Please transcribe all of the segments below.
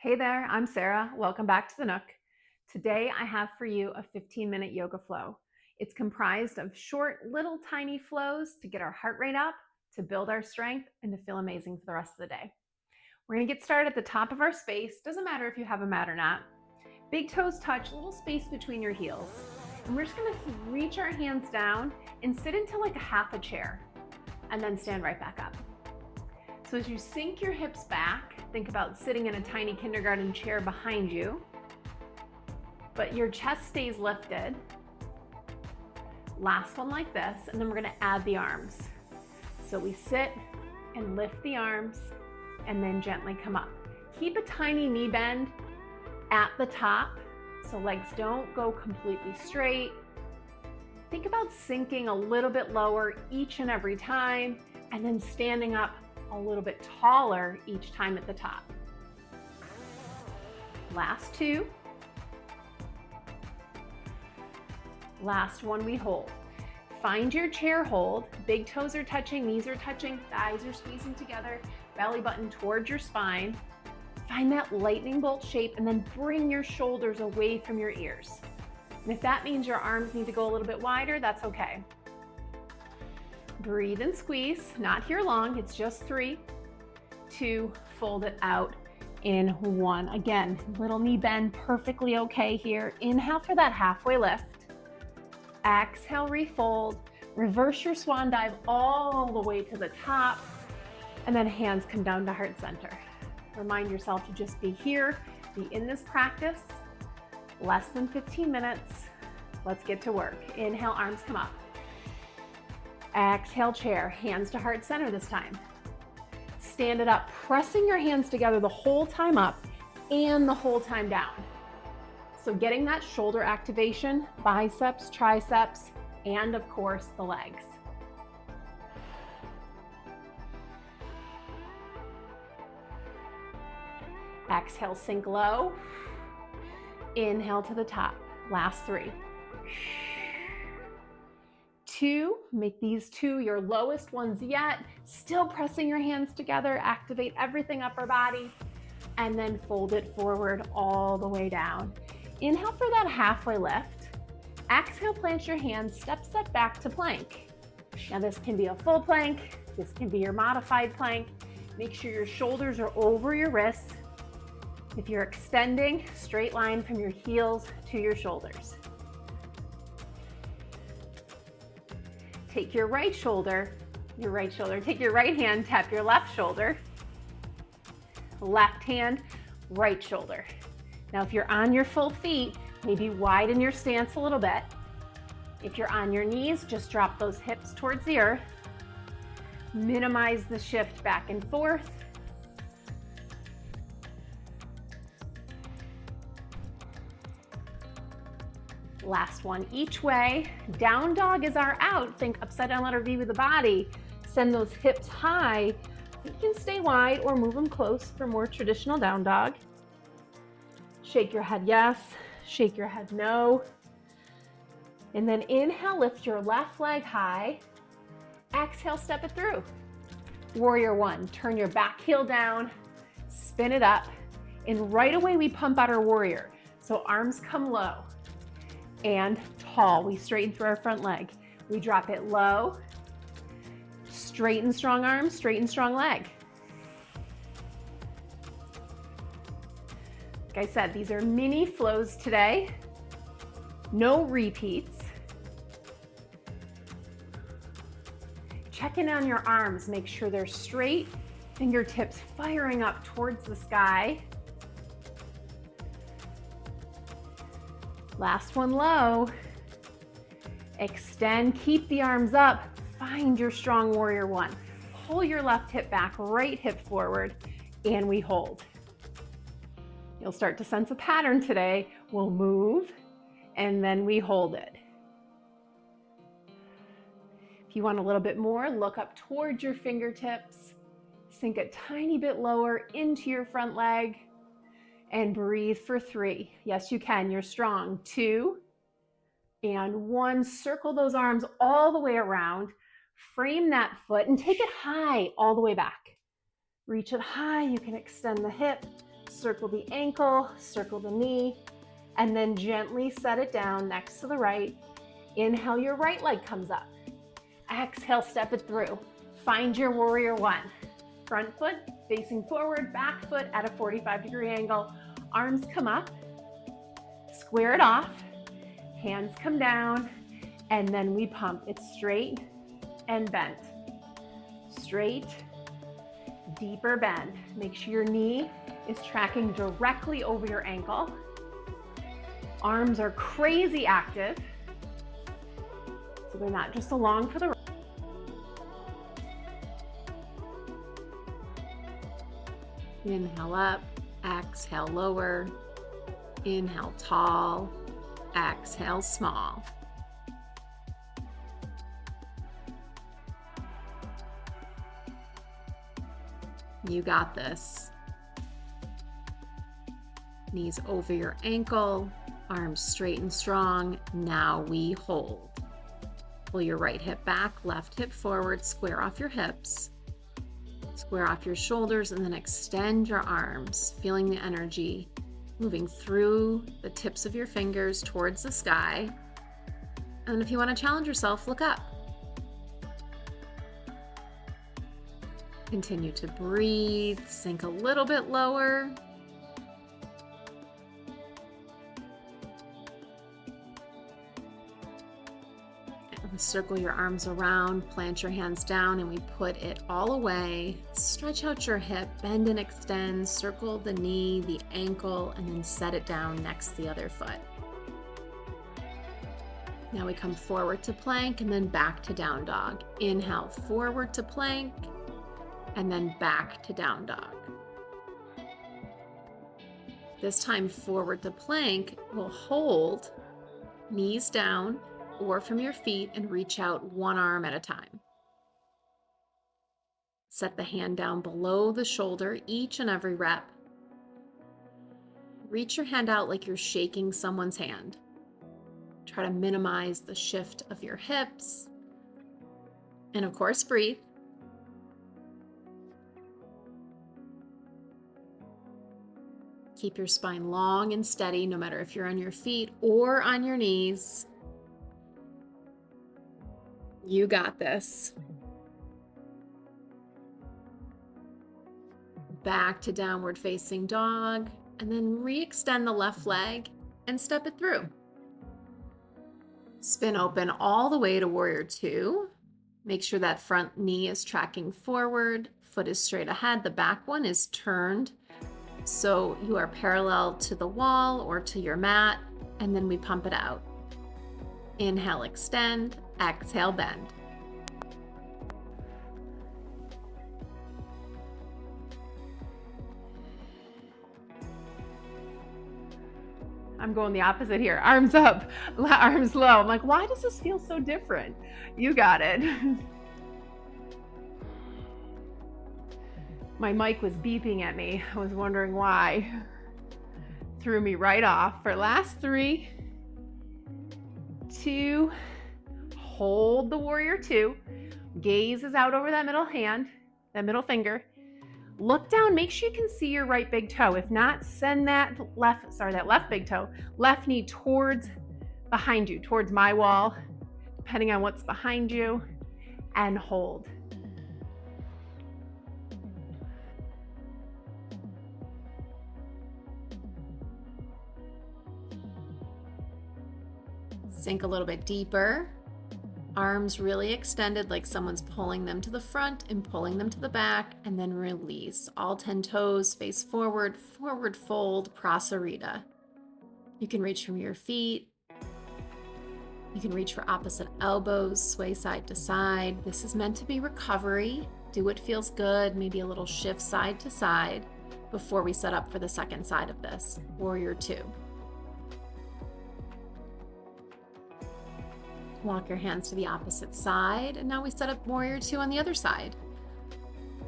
Hey there, I'm Sarah. Welcome back to the Nook. Today I have for you a 15-minute yoga flow. It's comprised of short, little tiny flows to get our heart rate up, to build our strength, and to feel amazing for the rest of the day. We're going to get started at the top of our space. Doesn't matter if you have a mat or not. Big toes touch, little space between your heels. And we're just going to reach our hands down and sit into like a half a chair, and then stand right back up. So as you sink your hips back, think about sitting in a tiny kindergarten chair behind you, but your chest stays lifted. Last one like this, and then we're gonna add the arms. So we sit and lift the arms and then gently come up. Keep a tiny knee bend at the top so legs don't go completely straight. Think about sinking a little bit lower each and every time, and then standing up a little bit taller each time at the top. Last two. Last one we hold. Find your chair hold. Big toes are touching, knees are touching, thighs are squeezing together, belly button towards your spine. Find that lightning bolt shape and then bring your shoulders away from your ears. And if that means your arms need to go a little bit wider, that's okay. Breathe and squeeze, not here long, it's just 3, 2, fold it out in 1. Again, little knee bend, perfectly okay here. Inhale for that halfway lift. Exhale, refold. Reverse your swan dive all the way to the top, and then hands come down to heart center. Remind yourself to just be here, be in this practice. Less than 15 minutes. Let's get to work. Inhale, arms come up. Exhale, chair, hands to heart center this time. Stand it up, pressing your hands together the whole time up and the whole time down. So getting that shoulder activation, biceps, triceps, and of course the legs. Exhale, sink low. Inhale to the top. Last 3. 2, make these 2 your lowest ones yet. Still pressing your hands together, activate everything upper body, and then fold it forward all the way down. Inhale for that halfway lift. Exhale, plant your hands, step back to plank. Now this can be a full plank, this can be your modified plank. Make sure your shoulders are over your wrists. If you're extending, straight line from your heels to your shoulders. Take your right shoulder, take your right hand, tap your left shoulder. Left hand, right shoulder. Now if you're on your full feet, maybe widen your stance a little bit. If you're on your knees, just drop those hips towards the earth. Minimize the shift back and forth. Last one each way. Down dog is our out. Think upside down letter V with the body. Send those hips high. You can stay wide or move them close for more traditional down dog. Shake your head yes, shake your head no. And then inhale, lift your left leg high. Exhale, step it through. Warrior 1, turn your back heel down, spin it up, and right away we pump out our warrior. So arms come low and tall. We straighten through our front leg. We drop it low, straighten strong arms, straighten strong leg. Like I said, these are mini flows today. No repeats. Check in on your arms, make sure they're straight, fingertips firing up towards the sky. Last one low. Extend, keep the arms up, find your strong warrior 1. Pull your left hip back, right hip forward, and we hold. You'll start to sense a pattern today. We'll move, and then we hold it. If you want a little bit more, look up towards your fingertips, sink a tiny bit lower into your front leg, and breathe for 3. Yes, you can, you're strong. 2, and 1. Circle those arms all the way around, frame that foot, and take it high all the way back. Reach it high, you can extend the hip, Circle the ankle, circle the knee, and then gently set it down next to the right. Inhale, your right leg comes up. Exhale, step it through. Find your warrior one. Front foot facing forward, back foot at a 45-degree angle. Arms come up, square it off, hands come down, and then we pump. It's straight and bent. Straight, deeper bend. Make sure your knee is tracking directly over your ankle. Arms are crazy active, so they're not just along for the ride. Inhale up, exhale lower, inhale tall, exhale small. You got this. Knees over your ankle, arms straight and strong. Now we hold. Pull your right hip back, left hip forward, square off your hips. Square off your shoulders and then extend your arms, feeling the energy moving through the tips of your fingers towards the sky. And if you want to challenge yourself, look up. Continue to breathe, sink a little bit lower. Circle your arms around, plant your hands down, and we put it all away. Stretch out your hip, bend and extend, circle the knee, the ankle, and then set it down next to the other foot. Now we come forward to plank and then back to down dog. Inhale, forward to plank, and then back to down dog. This time forward to plank, we'll hold, knees down, or from your feet, and reach out one arm at a time. Set the hand down below the shoulder each and every rep. Reach your hand out like you're shaking someone's hand. Try to minimize the shift of your hips. And of course, breathe. Keep your spine long and steady, no matter if you're on your feet or on your knees. You got this. Back to downward facing dog, and then re-extend the left leg and step it through. Spin open all the way to warrior two. Make sure that front knee is tracking forward, foot is straight ahead, the back one is turned, so you are parallel to the wall or to your mat, and then we pump it out. Inhale, extend, exhale, bend. I'm going the opposite here. Arms up, arms low. I'm like, why does this feel so different? You got it. My mic was beeping at me. I was wondering why. Threw me right off. For last 3, 2, hold the warrior two. Gaze is out over that middle hand, that middle finger. Look down, make sure you can see your right big toe. If not, send that left big toe, left knee towards behind you, towards my wall, depending on what's behind you, and hold. Sink a little bit deeper. Arms really extended like someone's pulling them to the front and pulling them to the back, and then release. All 10 toes face forward, forward fold, Prasarita. You can reach from your feet. You can reach for opposite elbows, sway side to side. This is meant to be recovery. Do what feels good, maybe a little shift side to side before we set up for the second side of this, warrior two. Walk your hands to the opposite side, and now we set up warrior two on the other side.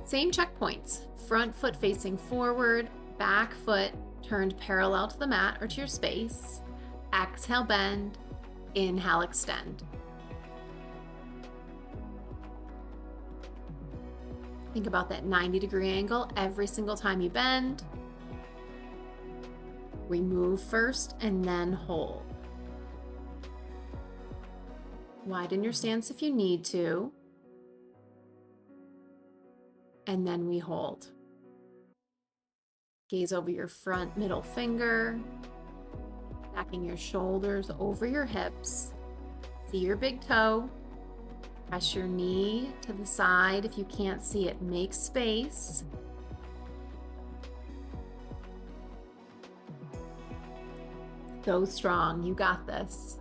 Same checkpoints, front foot facing forward, back foot turned parallel to the mat or to your space. Exhale, bend, inhale, extend. Think about that 90-degree angle every single time you bend. Remove first and then hold. Widen your stance if you need to. And then we hold. Gaze over your front middle finger, stacking your shoulders over your hips. See your big toe. Press your knee to the side. If you can't see it, make space. Go strong. You got this.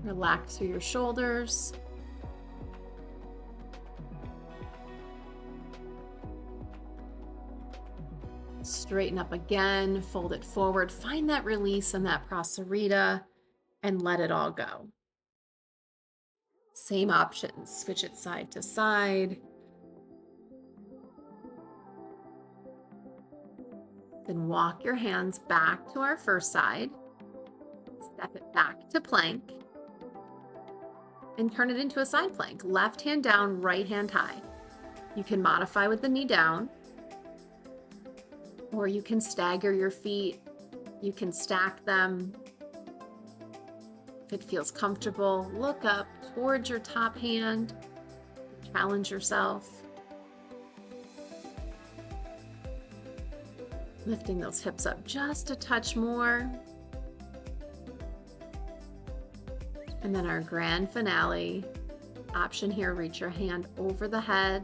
Relax through your shoulders. Straighten up again, fold it forward. Find that release in that prasarita and let it all go. Same options. Switch it side to side. Then walk your hands back to our first side. Step it back to plank. And turn it into a side plank. Left hand down, right hand high. You can modify with the knee down, or you can stagger your feet. You can stack them. If it feels comfortable, look up towards your top hand. Challenge yourself. Lifting those hips up just a touch more. And then our grand finale option here, reach your hand over the head,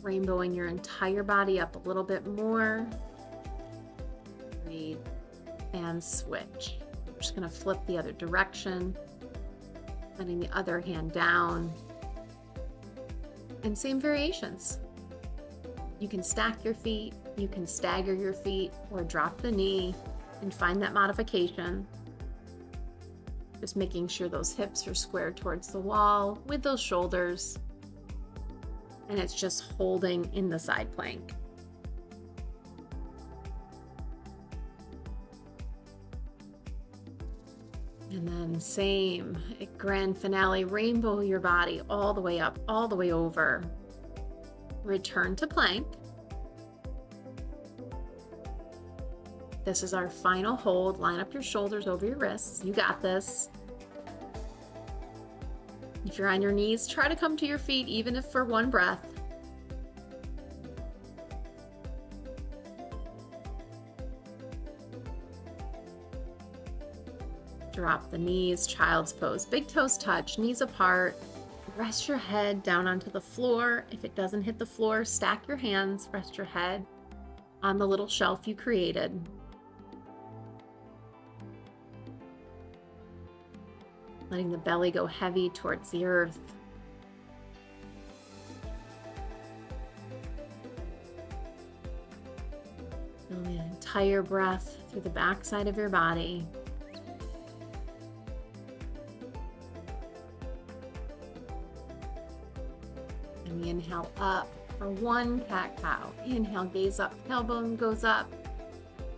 rainbowing your entire body up a little bit more. Breathe and switch. I'm just going to flip the other direction, letting the other hand down. And same variations. You can stack your feet, you can stagger your feet, or drop the knee and find that modification. Just making sure those hips are squared towards the wall with those shoulders. And it's just holding in the side plank. And then same, grand finale, rainbow your body all the way up, all the way over. Return to plank. This is our final hold. Line up your shoulders over your wrists. You got this. If you're on your knees, try to come to your feet, even if for one breath. Drop the knees, child's pose. Big toes touch, knees apart. Rest your head down onto the floor. If it doesn't hit the floor, stack your hands, rest your head on the little shelf you created. Letting the belly go heavy towards the earth. Feel the entire breath through the backside of your body. And we inhale up for one cat-cow. Inhale, gaze up, tailbone goes up.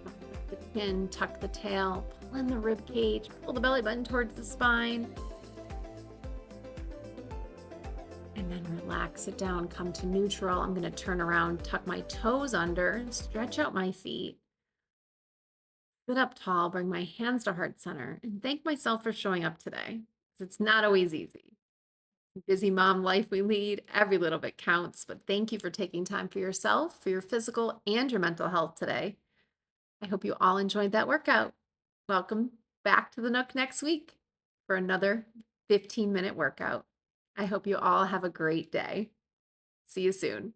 Tuck the chin, tuck the tail. In the rib cage, pull the belly button towards the spine, and then relax it down, come to neutral. I'm going to turn around, tuck my toes under, stretch out my feet, sit up tall, bring my hands to heart center, and thank myself for showing up today. It's not always easy. Busy mom life we lead, every little bit counts, but thank you for taking time for yourself, for your physical and your mental health today. I hope you all enjoyed that workout. Welcome back to the Nook next week for another 15-minute workout. I hope you all have a great day. See you soon.